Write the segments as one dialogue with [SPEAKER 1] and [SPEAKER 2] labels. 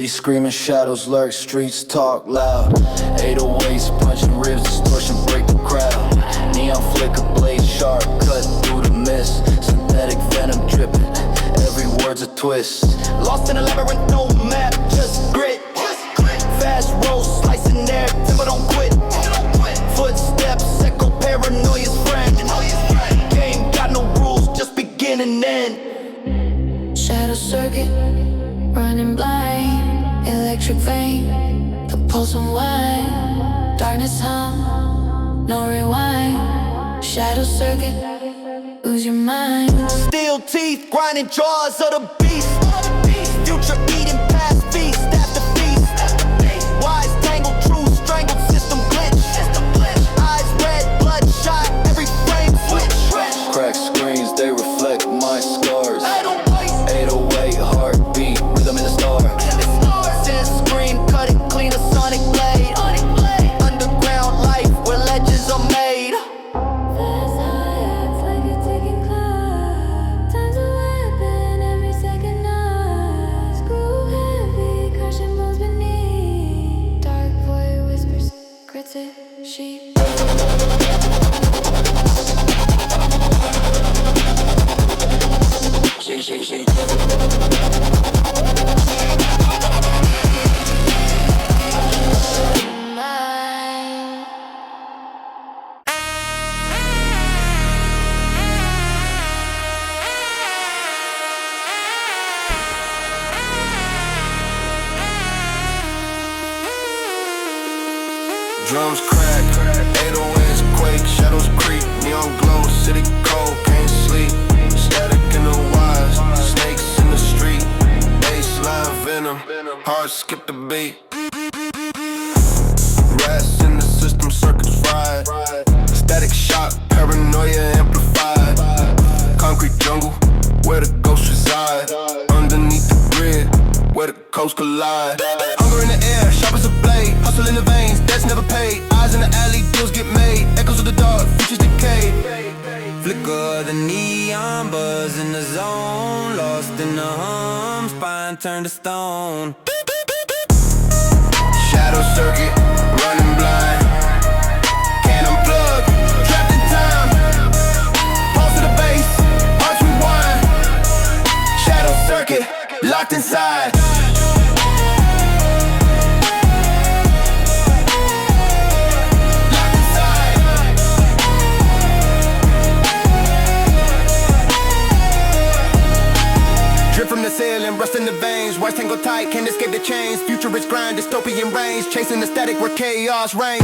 [SPEAKER 1] City screaming, shadows lurk, streets talk loud. 808s punching ribs, distortion break the crowd. Neon flicker, blade sharp, cut through the mist. Synthetic venom dripping, every word's a twist. Lost in a labyrinth, no map, just grit. Fast roll, slicing air, tempo don't quit. Footsteps, echo paranoia's friend. Game got no rules, just begin and end.
[SPEAKER 2] Shadow circuit, running blind. Electric vein, the pulse unwind. Darkness hum, no rewind. Shadow circuit, lose your mind.
[SPEAKER 1] Steel teeth, grinding jaws of the beast. Future eating past feast after feast. Wise tangled, true strangled, system glitch. Eyes red, bloodshot, every frame switch. Crack screens, they reflect my scars. 808 heartbeat, rhythm in the stars. Sense scream, cut it clean, a sonic blade. Underground life where legends are made.
[SPEAKER 2] Fast high, like a ticking clock. Time's a weapon, every second knocks. Groove heavy, crushing bones beneath. Dark void whispers, grits it, sheep.
[SPEAKER 3] Drums crack, 808s quake, shadows creep, neon glow, city cold, can't sleep. Static in the wires, snakes in the street, baseline venom, heart skip the beat. Rats in the system, circuits fried. Static shock, paranoia amplified. Concrete jungle, where the ghosts reside. Underneath the grid, where the coasts collide. Hunger in the air, sharp as a blade. Hustle in the veins, debts never paid. Eyes in the alley, deals get made. Echoes of the dark, futures decay. Flicker the neon, buzz in the zone. Lost in the hum, spine turned to stone. Shadow circuit, running blind. Can't unplug, trapped in time. Pulse to the base, hearts rewind. Shadow circuit, locked inside. Drip from the ceiling, rust in the veins. Wires tangle tight, can't escape the chains. Futurist grind, dystopian range. Chasing the static where chaos reigns.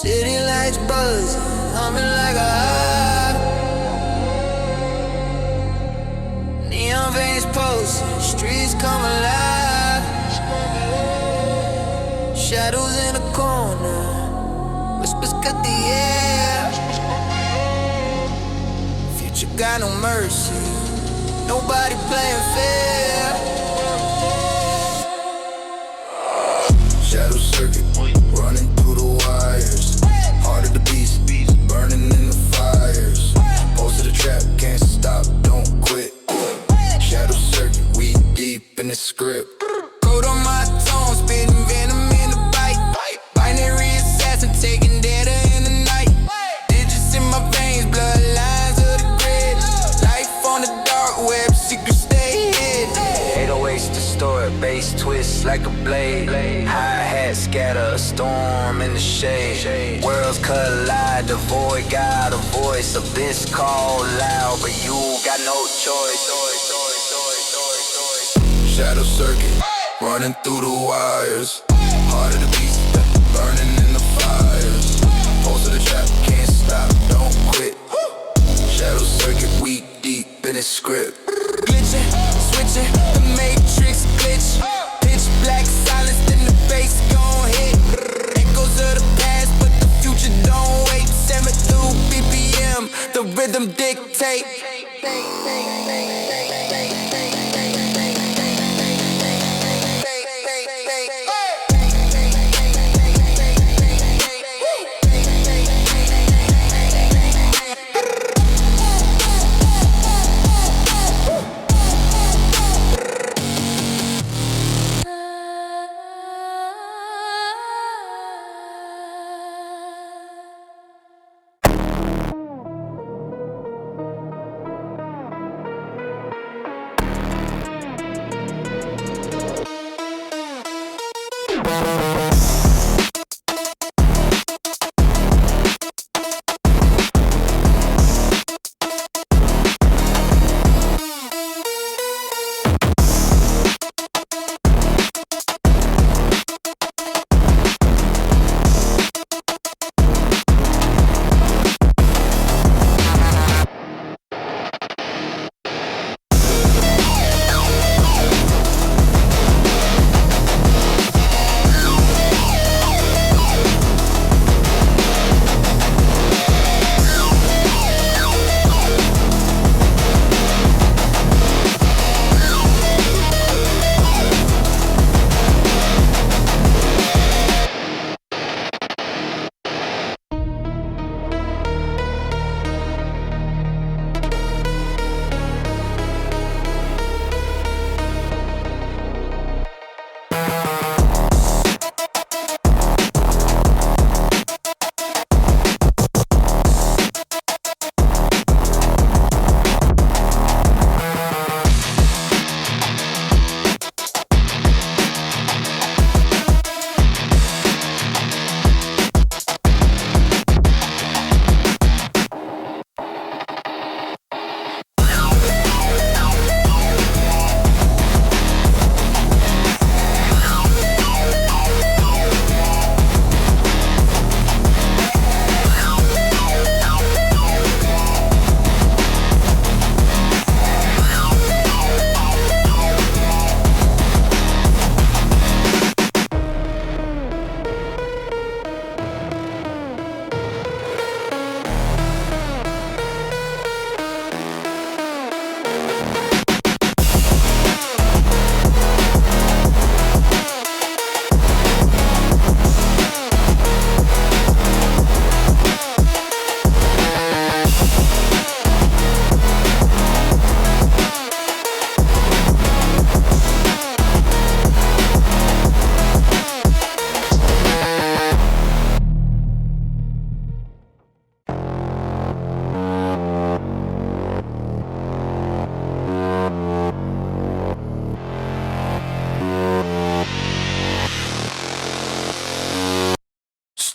[SPEAKER 4] City lights buzz, humming like a hive. Neon veins pulse, streets come alive. Shadows in the corner, whispers cut the air. Future got no mercy, nobody playing fair.
[SPEAKER 3] Shadow circuit, running through the wires. Heart of the beast, burning in the fires. Pulse of the trap, can't stop, don't quit. Shadow circuit, we deep in the script.
[SPEAKER 4] Coat on my tongue, spitting venom in the bite. Binary assassin, taking data in the night. Digits in my veins, bloodlines of the grid. Life on the dark web, secrets stay hid.
[SPEAKER 5] 808s distort, bass twist like a blade. Hi-hat scatter, a storm in the shade. Worlds collide, the void got a voice. Abyss call loud, but you got no choice.
[SPEAKER 3] Shadow circuit, running through the wires. Heart of the beast, burning in the fires. Pulse of the trap, can't stop, don't quit. Shadow circuit, we deep in the script.
[SPEAKER 4] Glitching, switching, the matrix glitch. Pitch black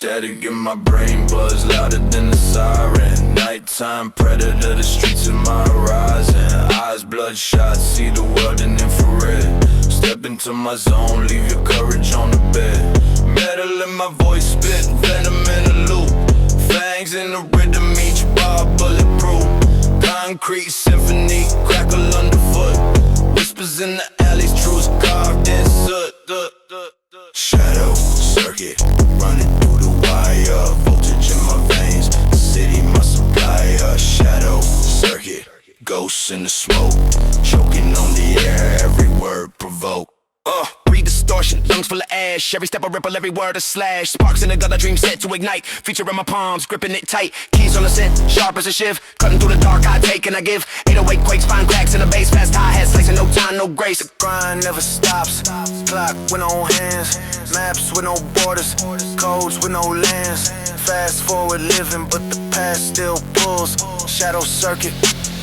[SPEAKER 1] Static in my brain, buzz louder than the siren. Nighttime predator, the streets in my horizon. Eyes bloodshot, see the world in infrared. Step into my zone, leave your courage on the bed. Metal in my voice, spit venom in a loop. Fangs in the rhythm, each bar bulletproof. Concrete symphony, crackle underfoot. Whispers in the alleys, truths carved in soot. Shadow circuit, running through the wire. Voltage in my veins, the city my supplier. Shadow circuit, ghosts in the smoke. Choking on the air, every word provoke.
[SPEAKER 6] Breathe distortion, lungs full of ash. Every step a ripple, every word a slash. Sparks in the gutter, dream set to ignite. Feature in my palms, gripping it tight. Keys on the scent, sharp as a shiv. Cutting through the dark, I take and I give. 808 quakes, find cracks in the bass. Fast hi-hat, slicing, no time, no grace.
[SPEAKER 3] The grind never stops. Clock with no hands. Maps with no borders. Codes with no lands. Fast forward living, but the past still pulls. Shadow circuit,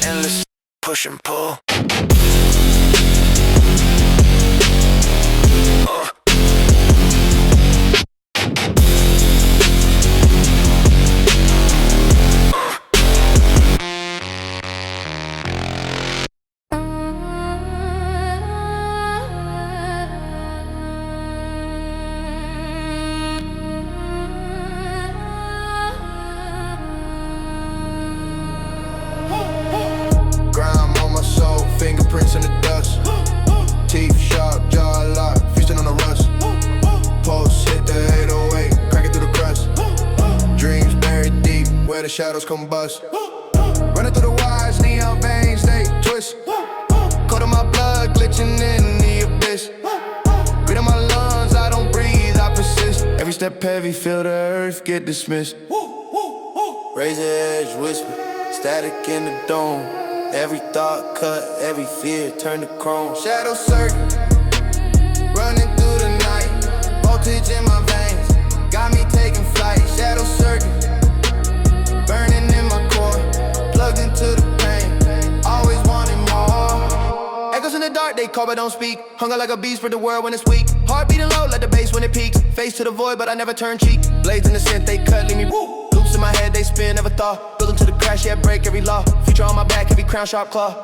[SPEAKER 3] endless push and pull. Fingerprints in the dust. Teeth sharp, jaw locked, feasting on the rust. Pulse hit the 808, cracking through the crust. Dreams buried deep, where the shadows combust. Running through the wires, neon veins, they twist. Cold in my blood, glitching in the abyss. Breathe in my lungs, I don't breathe, I persist. Every step heavy, feel the earth get dismissed. Razor edge whisper, static in the dome. Every thought cut, every fear turn to chrome. Shadow circuit, running through the night. Voltage in my veins, got me taking flight. Shadow circuit, burning in my core. Plugged into the pain, always wanting more. Echoes in the dark, they call but don't speak. Hunger like a beast for the world when it's weak. Heart beating low, like the bass when it peaks. Face to the void, but I never turn cheek. Blades in the scent, they cut, leave me woo. Loops in my head, they spin, never thought. Building to the crash, yeah, break every law. Future on my back, heavy crown, sharp claw.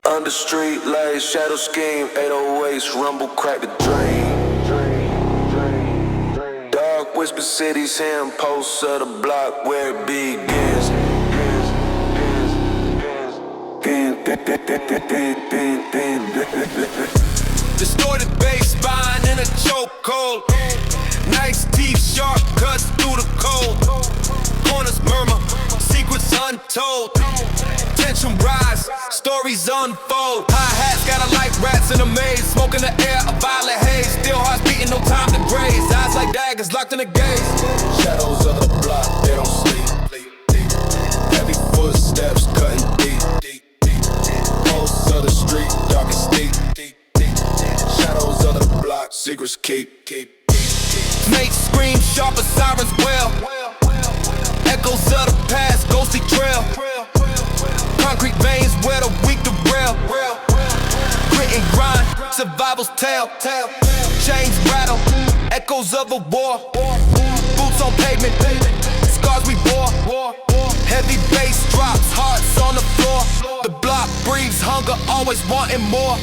[SPEAKER 1] Under street lights, shadow scheme, 808s, rumble, crack the drain. Dark whisper cities, him posts of the block where it begins.
[SPEAKER 6] Distorted bass spine in a chokehold. Nice teeth, sharp cuts through the cold. Corners murmur, secrets untold. Tension rise, stories unfold. Hi-hats got a light rats in a maze. Smoke in the air, a violet haze. Still hearts beating, no time to graze. Eyes like daggers locked in the gaze.
[SPEAKER 1] Shadows of the block, they don't sleep. Heavy footsteps cutting deep. Pulse of the street, dark and steep. Shadows of the block, secrets keep.
[SPEAKER 6] Mates scream, sharp as sirens wail. Echoes of the past, ghostly trail. Concrete veins where the weak derail. Grit and grind, survival's tale. Chains rattle, echoes of a war. Boots on pavement, scars we bore. Heavy bass drops, hearts on the floor. The block breathes hunger, always wanting more.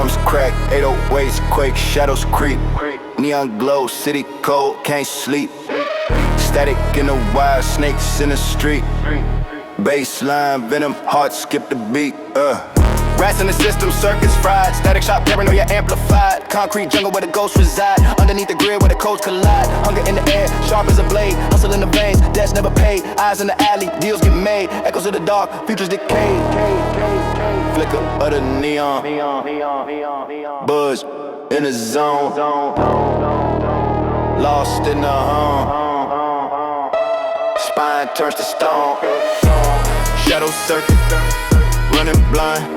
[SPEAKER 3] storms crack, 808s quake, shadows creep. Neon glow, city cold, can't sleep. Static in the wild, snakes in the street. Baseline, venom, heart skip the beat. Rats in the system, circuits fried. Static shock, paranoia amplified. Concrete jungle where the ghosts reside. Underneath the grid where the codes collide. Hunger in the air, sharp as a blade. Hustle in the veins, debts never paid. Eyes in the alley, deals get made. Echoes of the dark, futures decay. Flicker of the neon. Buzz in the zone. Lost in the hum. Spine turns to stone. Shadow circuit, running blind.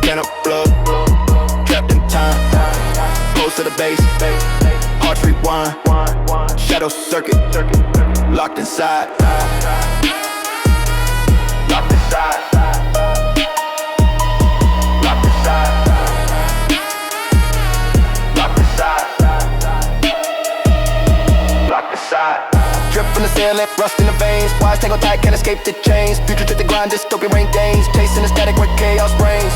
[SPEAKER 3] Can of blood, trapped in time. Close to the base, hearts rewind. Shadow circuit, locked inside. Locked inside. Locked inside. Locked inside. Locked inside. Drip from the ceiling, rust in the veins. Wires tangle tight, can't escape the chains. Future to the grind, dystopian rain days. Chasing the static where chaos reigns.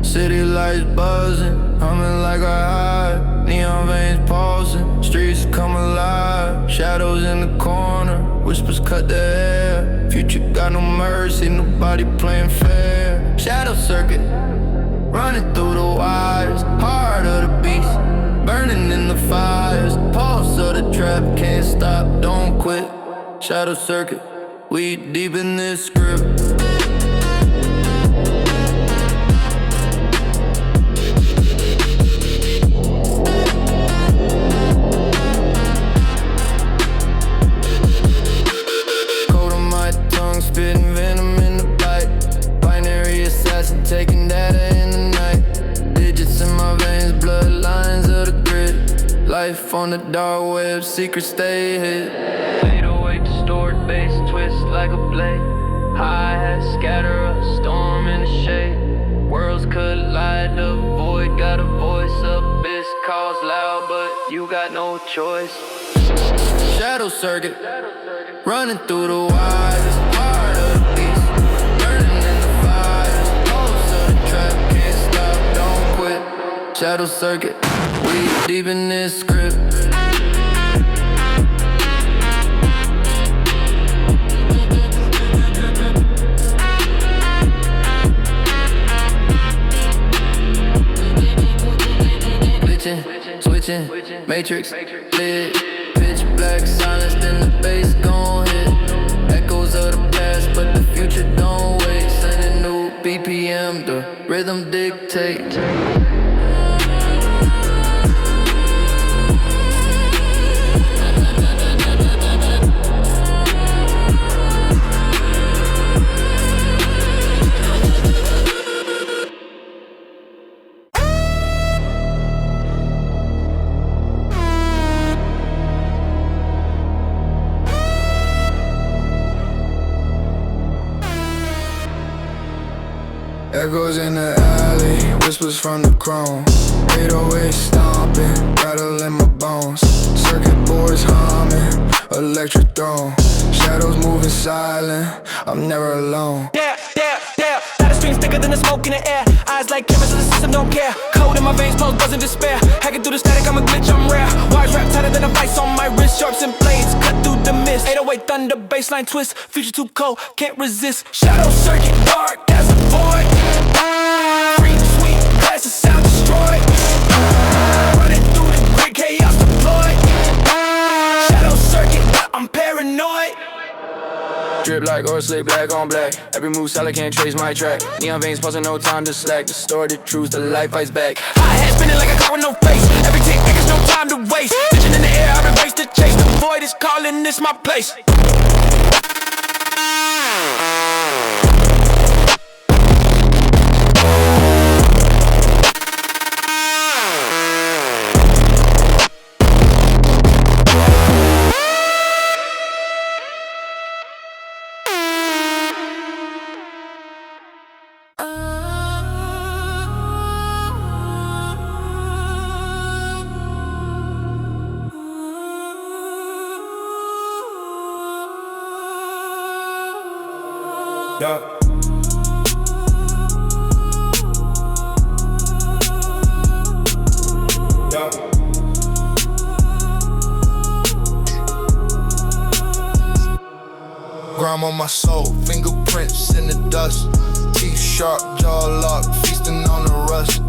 [SPEAKER 6] City lights buzzing, humming like a hive. Neon veins pulsing, streets come alive. Shadows in the corner, whispers cut the air. Future got no mercy, nobody playing fair. Shadow circuit, running through the wires. Heart of the beast, burning in the fires. Pulse of the trap, can't stop, don't quit. Shadow circuit, we deep in this script. Spitting venom in the bite. Binary assassin taking data in the night. Digits in my veins, bloodlines of the grid. Life on the dark web, secrets stay hid. 808 distorted bass twist like a blade. Hi-hat scatter a storm in the shade. Worlds collide, the void got a voice. Abyss calls loud, but you got no choice. Shadow circuit, running through the wires. Shadow circuit, we deep in this script. Glitching, switching, matrix, lit. Pitch black silence, then the bass gon' hit. Echoes of the past, but the future don't wait. Sending new BPM, the rhythm dictate.
[SPEAKER 3] Echoes in the alley, whispers from the chrome. 808 stomping, rattle in my bones. Circuit boards humming, electric throne. Shadows moving silent, I'm never alone.
[SPEAKER 7] Dare, Ladder strings thicker than the smoke in the air. Eyes like cameras, the system don't care. Cold in my veins, pulse buzzing despair. Hacking through the static, I'm a glitch, I'm rare. Wires wrapped tighter than a vice on my wrist. Sharps and blades, cut through the mist. 808 thunder, baseline twist. Future too cold, can't resist. Shadow circuit, dark as a void. Freak, sweet, glasses sound destroyed. Running through the grid, chaos deployed. Shadow circuit, I'm paranoid.
[SPEAKER 6] Drip like or slip black on black. Every move solid, can't trace my track. Neon veins pulsing, no time to slack. Distorted truths, the light fights back.
[SPEAKER 7] Hi-hat spinning like a car with no face. Every tick, there's no time to waste. Vision in the air, I embrace the chase. The void is calling, this my place.
[SPEAKER 6] Yeah. Yeah.
[SPEAKER 3] Grime on my soul, fingerprints in the dust. Teeth sharp, jaw locked, feasting on the rust.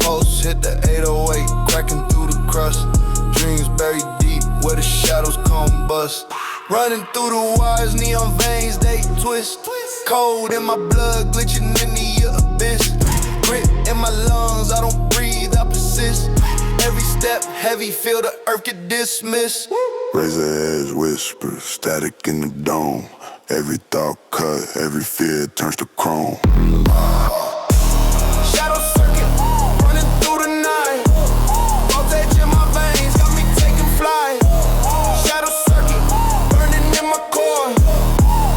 [SPEAKER 3] Pulse hit the 808, cracking through the crust. Dreams buried deep where the shadows combust. Running through the wires, neon veins, they twist. Cold in my blood, glitching in the abyss. Grit in my lungs, I don't breathe, I persist. Every step heavy, feel the earth get dismissed.
[SPEAKER 8] Razor edge whisper, static in the dome. Every thought cut, every fear turns to chrome.
[SPEAKER 3] Shadow circuit, running through the night. Voltage in my veins, got me taking flight. Shadow circuit, burning in my core.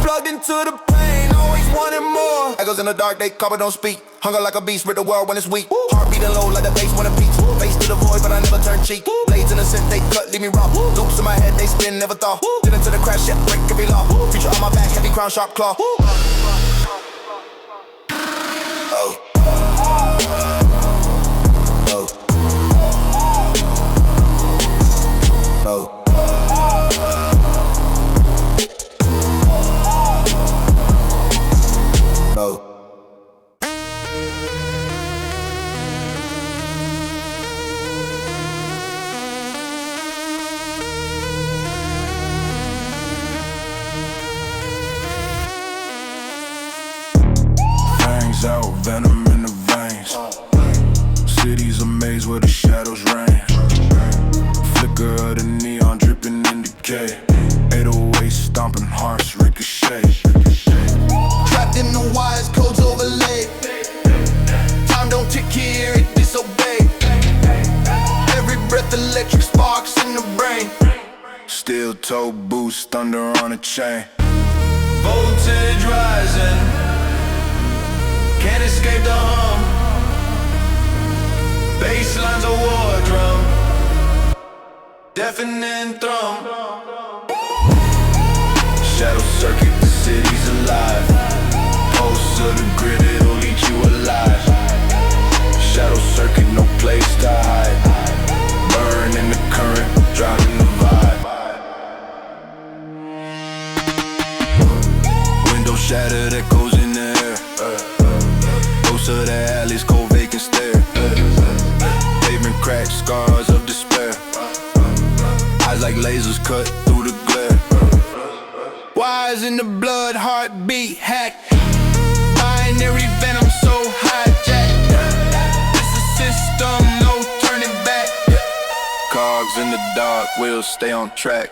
[SPEAKER 3] Plugged into the pain, always wanting more. Echoes in the dark, they cover, don't speak. Hunger like a beast, rip the world when it's weak. Heart beating low like the bass when it peaks. Face to the void, but I never turn cheek. Blades in the scent, they cut, leave me raw. Loops in my head, they spin, never thought. Get into the crash, yet break every law. Future on my back, heavy crown, sharp claw. Oh. Oh. Oh. Oh.
[SPEAKER 8] Out, venom in the veins. Cities a maze where the shadows reign. Flicker of the neon dripping in decay. 808 stomping hearts ricochet.
[SPEAKER 3] Trapped in the wires, codes overlaid. Time don't tick here, it disobey. Every breath electric sparks in the brain.
[SPEAKER 8] Steel toe boots, thunder on a chain.
[SPEAKER 6] Voltage rising, can't escape the hum. Basslines a war drum, deafening thrum.
[SPEAKER 8] Shadow circuit, the city's alive. Pulse of the grid, it'll eat you alive. Shadow circuit, no place to hide. Burn in the current, driving the vibe. Window shattered, echoes in the air. Ghosts of the alleys, cold vacant stare. Pavement cracks, scars of despair. Eyes like lasers cut through the glare.
[SPEAKER 3] Wires in the blood, heartbeat hacked. Binary venom so hijacked. It's a system, no turning back.
[SPEAKER 8] Cogs in the dark, we'll stay on track.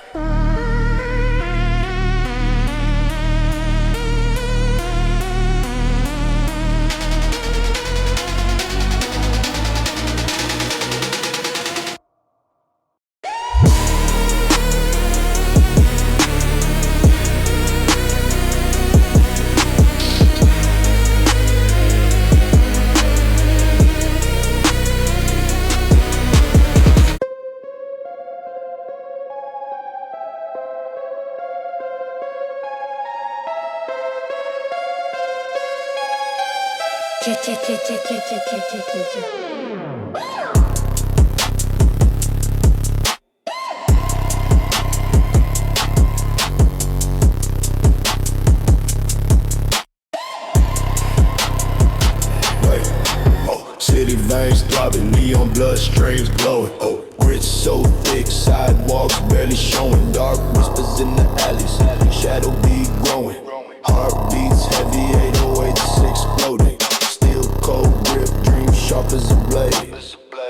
[SPEAKER 1] City veins throbbing, neon blood streams glowing. Oh, grits so thick, sidewalks barely showing. Dark whispers in the alleys, shadow be growing. Heartbeats heavy, 808s exploding. Steel cold grip, dream sharp as a blade.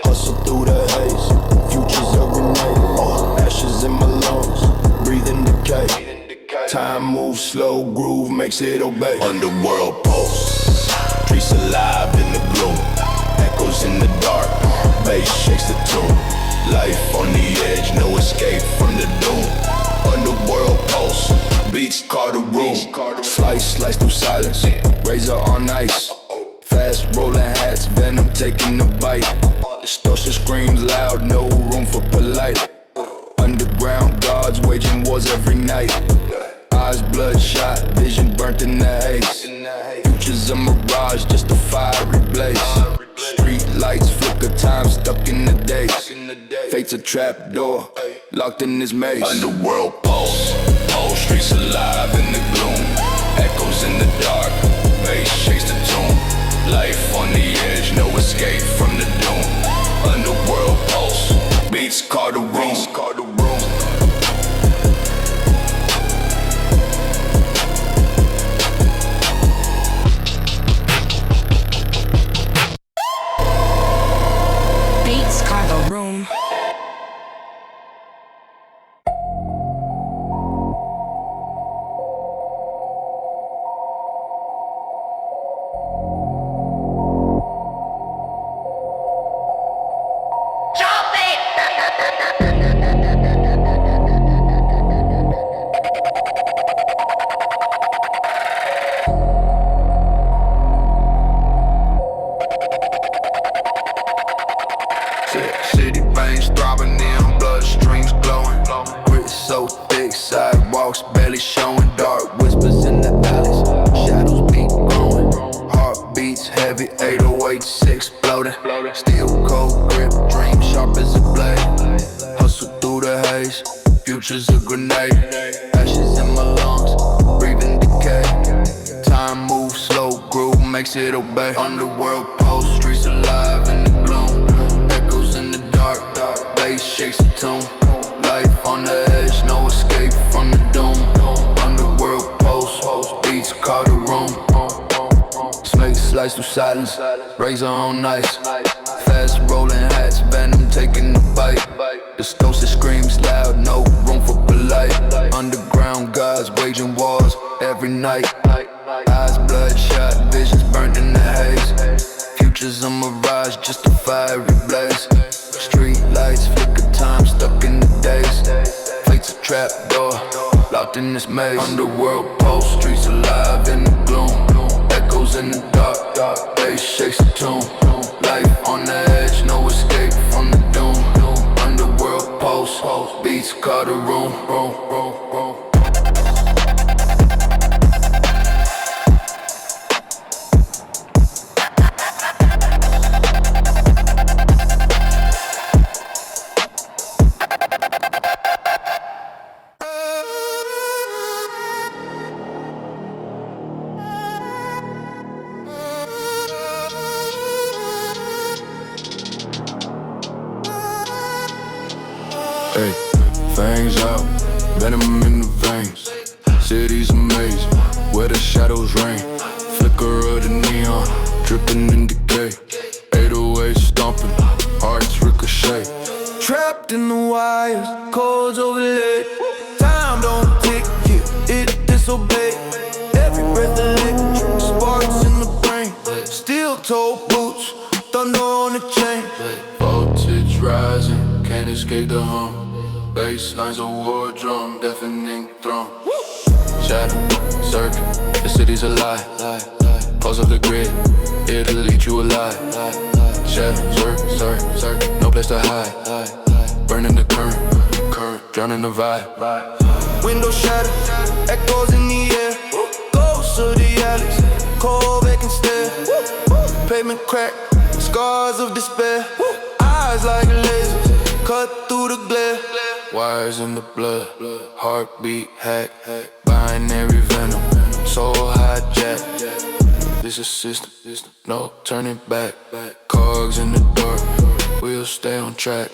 [SPEAKER 1] Hustle through the haze, futures a grenade. Oh, ashes in my lungs, breathing decay. Time moves slow, groove makes it obey. Underworld pulse, streets alive in the gloom. Echoes in the dark, bass shakes the tune. Life on the edge, no escape from the doom. Underworld pulse, beats carve the room. Slice, slice through silence, razor on ice. Fast rolling hats, venom taking a bite. Distortion screams loud, no room for polite. Underground guards waging wars every night. Eyes bloodshot, vision burnt in the haze.
[SPEAKER 8] Future's a mirage, just a fiery blaze. Street lights flicker, time stuck in the days. Fate's a trap door, locked in this maze. Underworld pulse, whole streets alive in the gloom. Echoes in the dark, bass shakes the tune. Life on the edge, no escape from the doom. Underworld pulse, beats call the room.
[SPEAKER 9] Beats call the room.
[SPEAKER 8] City veins throbbing in, bloodstreams glowing. Grit so thick, sidewalks barely showing. Dark whispers in the alleys, shadows beat growing. Heartbeats heavy, 808s exploding. Steel cold grip, dream sharp as a blade. Hustle through the haze, future's a grenade. Ashes in my lungs, breathing decay. Time moves slow, groove makes it obey. Underworld pulse, streets alive in the gloom. Echoes in the dark, bass shakes the tune. Life on the edge, no escape from the doom. Underworld pulse, beats call the room. Snake slice through silence, razor on ice. Fast rolling hats, venom taking the bite. Distorted screams loud, no room for polite. Underground gods waging wars every night. Eyes bloodshot, visions burnt in the haze. Future's a mirage, just a fiery blaze. Street lights flicker, time stuck in the days. Fate's a trap door, locked in this maze. Underworld pulse, streets alive in the gloom. Echoes in the dark, bass shakes the tune. Life on the edge, no escape from the doom. Underworld pulse, beats call the room. Hey, fangs out, venom in the veins. City's amazing, where the shadows reign. Flicker of the neon, dripping in decay. 808 stomping, hearts ricochet. Trapped in the wires, codes overlaid. Time don't tick, yeah, it disobey. Every breath electric, sparks in the brain. Steel-toe boots, thunder on the chain. Voltage rising, can't escape the hum. Bass lines of war drum, deafening thrum. Shadow, circuit, the city's alive. Pulse of the grid, it'll eat you alive. Shadow, circuit, no place to hide. Burning the current, drowning the vibe. Window shattered, echoes in the air. Ghosts of the alleys, cold vacant stare. Pavement crack, scars of despair. Eyes like lasers, cut through the glare. Wires in the blood, heartbeat hack. Binary venom, soul hijack. This is system, no turning back. Cogs in the dark, we'll stay on track.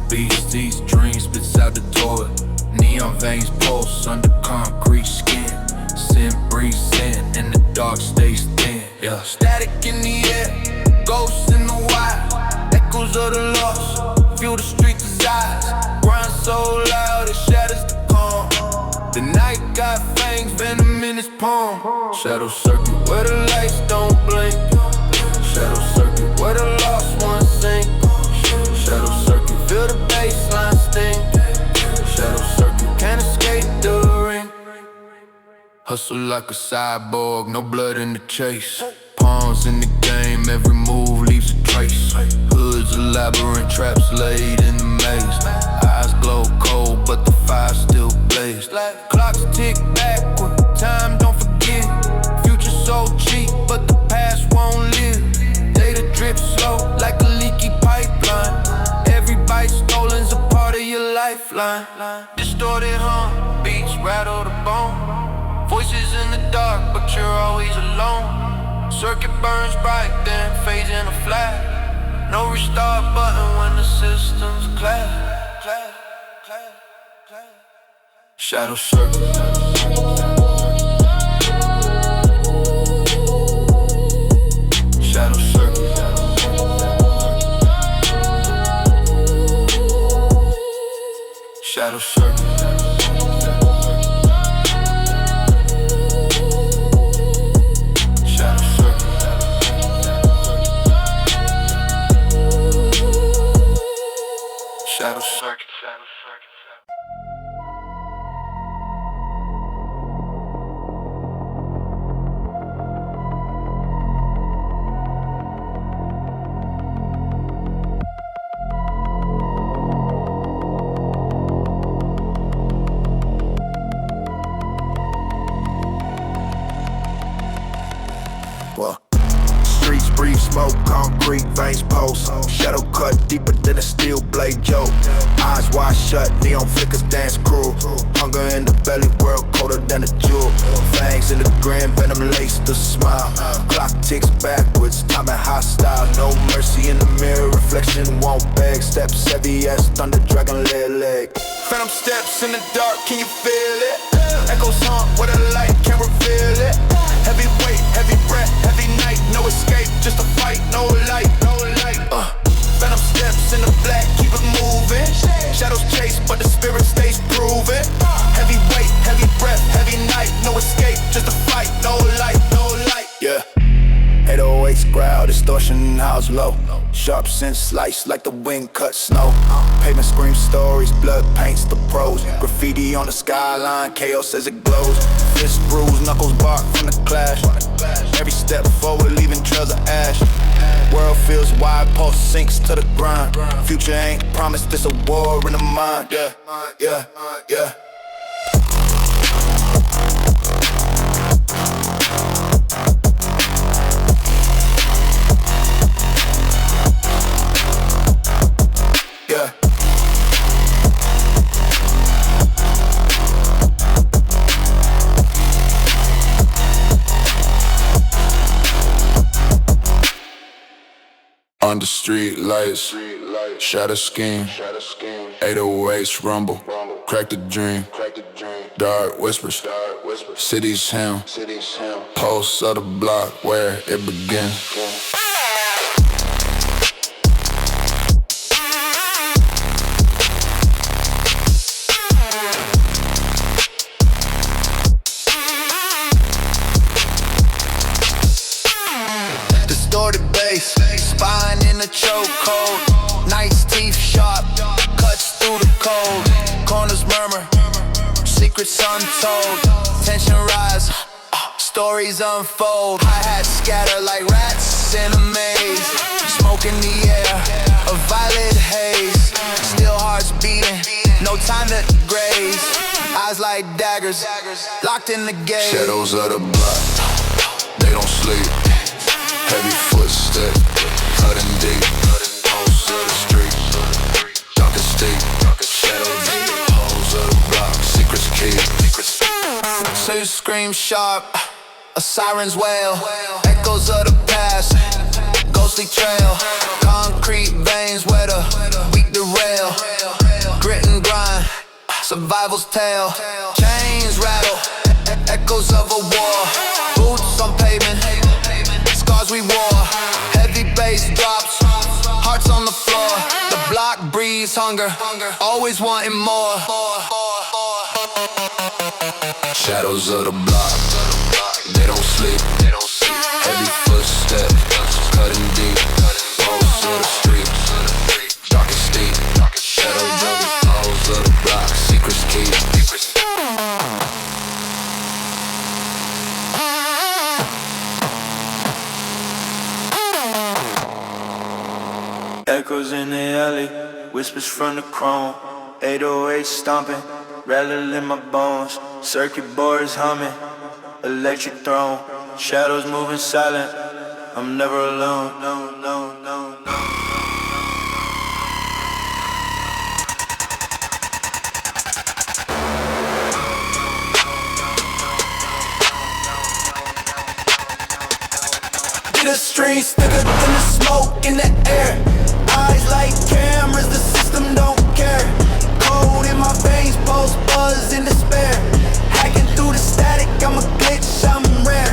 [SPEAKER 8] beats these dreams, spits out the toilet. Neon veins pulse under concrete skin. Sin breathes in the dark stays thin. Yeah.
[SPEAKER 6] Static in the air, ghosts in the wild, echoes of the lost, feel the street desires. Grind so loud it shatters the calm. The night got fangs, venom in its palm.
[SPEAKER 8] Shadow circuit
[SPEAKER 6] Where the lights don't blink.
[SPEAKER 8] Shadow circuit
[SPEAKER 6] Where the lost ones sink.
[SPEAKER 8] Shadow circuit
[SPEAKER 6] Feel the baseline sting.
[SPEAKER 8] Shadow circuit
[SPEAKER 6] Can't escape the ring.
[SPEAKER 8] Hustle like a cyborg, no blood in the chase. Pawns in the game, every move leaves a trace. Hoods a labyrinth, traps laid in the maze. Eyes glow cold, but the fire still blazed.
[SPEAKER 6] Clocks tick backward, time don't forget. Future so cheap, but the past won't live. Data drips slow like a leaky pipeline. Every bite stolen's a part of your lifeline. Distorted hum, beats rattle the bone. Voices in the dark, but you're always alone. Circuit burns bright, then fades in a flash. No restart button when the system's clash.
[SPEAKER 8] Shadow circuit Shadow circuit Shadow circuit Shadow circuit.
[SPEAKER 3] Streets breathe smoke, concrete veins pulse. Shadow cut deeper than a steel blade joke. Eyes wide shut, neon flickers dance cruel. Hunger in the belly, world colder than a jewel. Fangs in the grin, venom laced the smile. Clock ticks backwards, timing hostile. No mercy in the mirror, reflection won't beg. Steps heavy as thunder, dragon leg.
[SPEAKER 6] Phantom steps in the dark, can you feel it? Echoes haunt with a light, can't reveal it. Heavy weight, heavy breath, heavy night. No escape, just a fight, no light, no light. Phantom steps in the black, keep it moving. Shadows chase, but the spirit stays proven. Heavy weight, heavy breath, heavy night. No escape, just a fight, no light, no light.
[SPEAKER 3] Yeah. 808's growl, distortion, house low. Sharp sense slice like the wind cut snow. Pavement screams stories, blood paints the prose. Graffiti on the skyline, chaos as it glows. Fist bruise, knuckles bark from the clash. Every step forward leaving trails of ash. World feels wide, pulse sinks to the grind. Future ain't promised, it's a war in the mind. Yeah.
[SPEAKER 8] Under street lights, shadow scheme, 808s rumble, crack the dream, dark whispers, city's hymn, pulse of the block where it begins.
[SPEAKER 6] Distorted bass, spine in the chokehold. Nice teeth sharp, cuts through the cold. Corners murmur, secrets untold. Tension rise, stories unfold. Hi-hats scatter like rats in a maze. Smoke in the air, a violet haze. Still hearts beating, no time to graze. Eyes like daggers, locked in the gaze.
[SPEAKER 8] Shadows of the block, they don't sleep. Heavy footstep, cutting deep. Pulse of the street, dark and steep. Shadow deep, holes of the block, secrets keep.
[SPEAKER 6] Two scream sharp, a siren's wail. Echoes of the past, ghostly trail. Concrete veins where the weak derail.
[SPEAKER 4] survival's tale. Chains rattle, echoes of a war. Boots on pavement, scars we wore. Heavy bass drops, hearts on the floor. The block breathes hunger, always wanting more.
[SPEAKER 8] Shadows of the block, they don't sleep. Heavy footsteps, cutting deep. Pulse of the street, dark and steep. Shadows of the halls of the block, secrets keep.
[SPEAKER 10] Echoes in the alley, whispers from the chrome. 808 stomping, rattle in my bones. Circuit boards humming, electric throne. Shadows moving silent, I'm never alone. No, no, no, no.
[SPEAKER 7] The streets thicker than the smoke in the air. Eyes like cameras, the system don't care. Cold in my veins, pulse buzz in despair. Hacking through the static, I'm a glitch, I'm rare.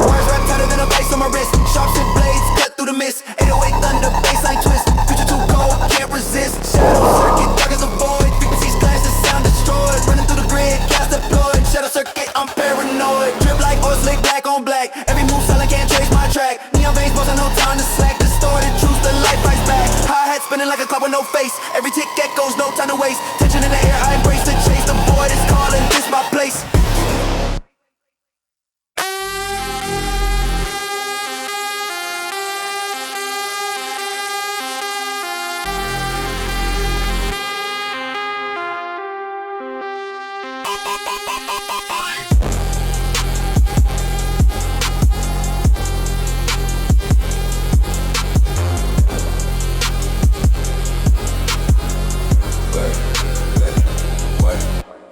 [SPEAKER 7] Words rap tighter than a vice on my wrist. Sharp shit blades cut through the mist. 808 thunder, baseline twist. Future too cold, can't resist. Shadow circuit, dark as a void. Frequencies clash, the sound destroyed. Running through the grid, cast deployed. Shadow circuit, I'm paranoid. Drip like oil slick, black on black. Every move silent, can't trace my track. Neon veins, boss, no time to slack. Distorted truth, the light fights back. Hi-hat spinning like a clock with no face. Every tick echoes, no time to waste. Tension in the air, I embrace the chase. The void is calling, this my place.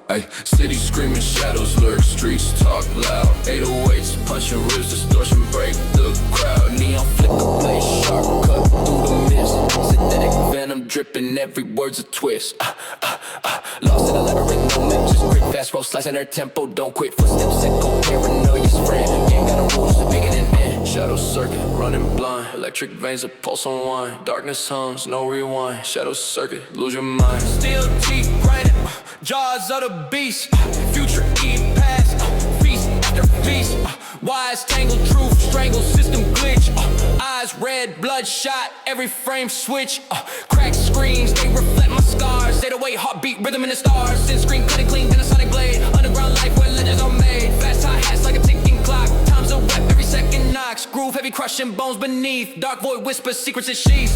[SPEAKER 8] Ay, city screaming, shadows lurk, streets talk loud. 808s punching ribs, distortion break the crowd. Neon flicker, blaze sharp, cut through the mist. Synthetic venom dripping, every word's a twist. Lost in a labyrinth moment, just quick fast roll, slicing their tempo. Don't quit, footsteps echo, paranoia's friend. Ain't got no rules, bigger than men. Shadow circuit, running blind. Electric veins, a pulse on wine. Darkness hums, no rewind. Shadow circuit, lose your mind.
[SPEAKER 7] Steel teeth grinding, jaws of the beast. Future eat past, feast after feast. Wise tangled truth, strangle system glitch. Eyes red, bloodshot, every frame switch. Cracked screens, they reflect my scars. 808 heartbeat, rhythm in the stars. Sin screen cutting clean, then a sonic blade. Underground life where legends are made. Fast high hats like a ticking clock. Time's a rep, every second knocks. Groove heavy, crushing bones beneath. Dark void whispers, secrets in sheaths.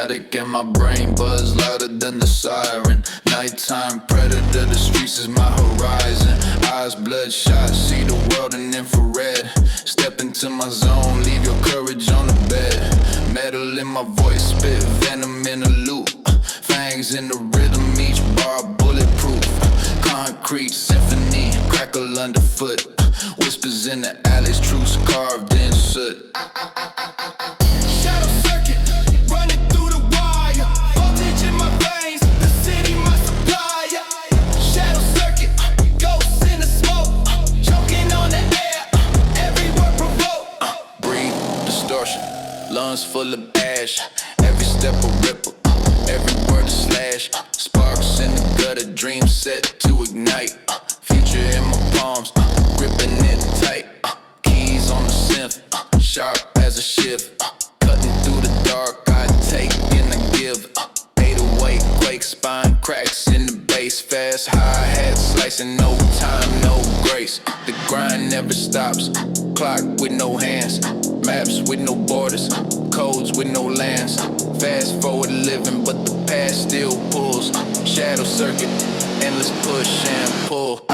[SPEAKER 1] static and my brain buzz louder than the siren. Nighttime predator, the streets is my horizon. Eyes bloodshot, see the world in infrared. Step into my zone, leave your courage on the bed. Metal in my voice, spit venom in a loop. Fangs in the rhythm, each bar bulletproof. Concrete symphony, crackle underfoot. Whispers in the alleys, truths carved in soot.
[SPEAKER 6] Shadow circuit, running through the wire. Voltage in my veins, the city my supplier. Shadow circuit, ghosts in the smoke, choking on the air, every word provoke.
[SPEAKER 1] Breathe, distortion, lungs full of ash. Every step a ripple, every word a slash. Sparks in the gutter, dreams set to ignite. Future in my palms, gripping it tight. Keys on the synth, sharp as a shift. Cutting through the dark, I take and I give. 808 quake, spine cracks in the bass. Fast hi-hat slicing, no time, no grace. The grind never stops, clock with no hands. Maps with no borders, codes with no lands. Fast forward living, but the past still pulls. Shadow circuit, endless push and pull.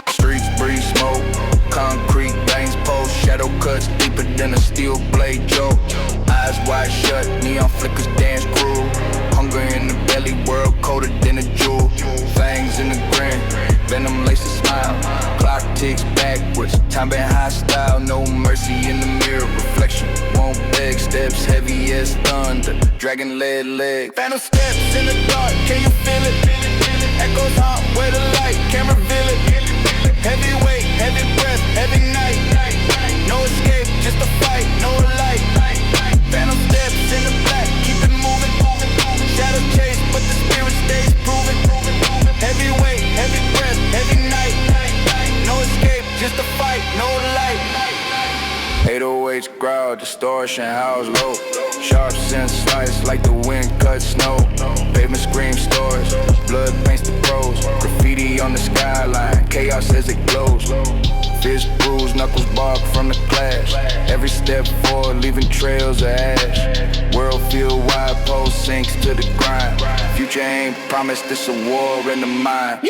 [SPEAKER 8] Streets breathe smoke, concrete veins pulse, shadow cuts deeper than a steel blade joke. Eyes wide shut, neon flickers dance cruel. Hunger in the belly, world colder than a jewel. Fangs in the grin, venom laces smile. Clock ticks backwards, time been hostile. No mercy in the mirror, reflection won't beg. Steps heavy as thunder, dragon led leg. Phantom steps in the dark, can you feel it? Echoes haunt where the light can reveal it. Heavy weight, heavy breath, heavy night. No escape, just a fight, no light. Phantom steps in the black, keep it moving. Shadow chase, but the spirit stays proven. Heavy weight, heavy breath, heavy night. No escape, just a fight, no light. 808's growl, distortion, house low. Sharp sense slice like the wind cuts snow. Pavement screams stores, blood paints the pros. Graffiti on the skyline, chaos as it glows. Fist bruised, knuckles bark from the clash. Every step forward, leaving trails of ash. World feel wide, pole sinks to the grind. Future ain't promised, it's a war in the mind.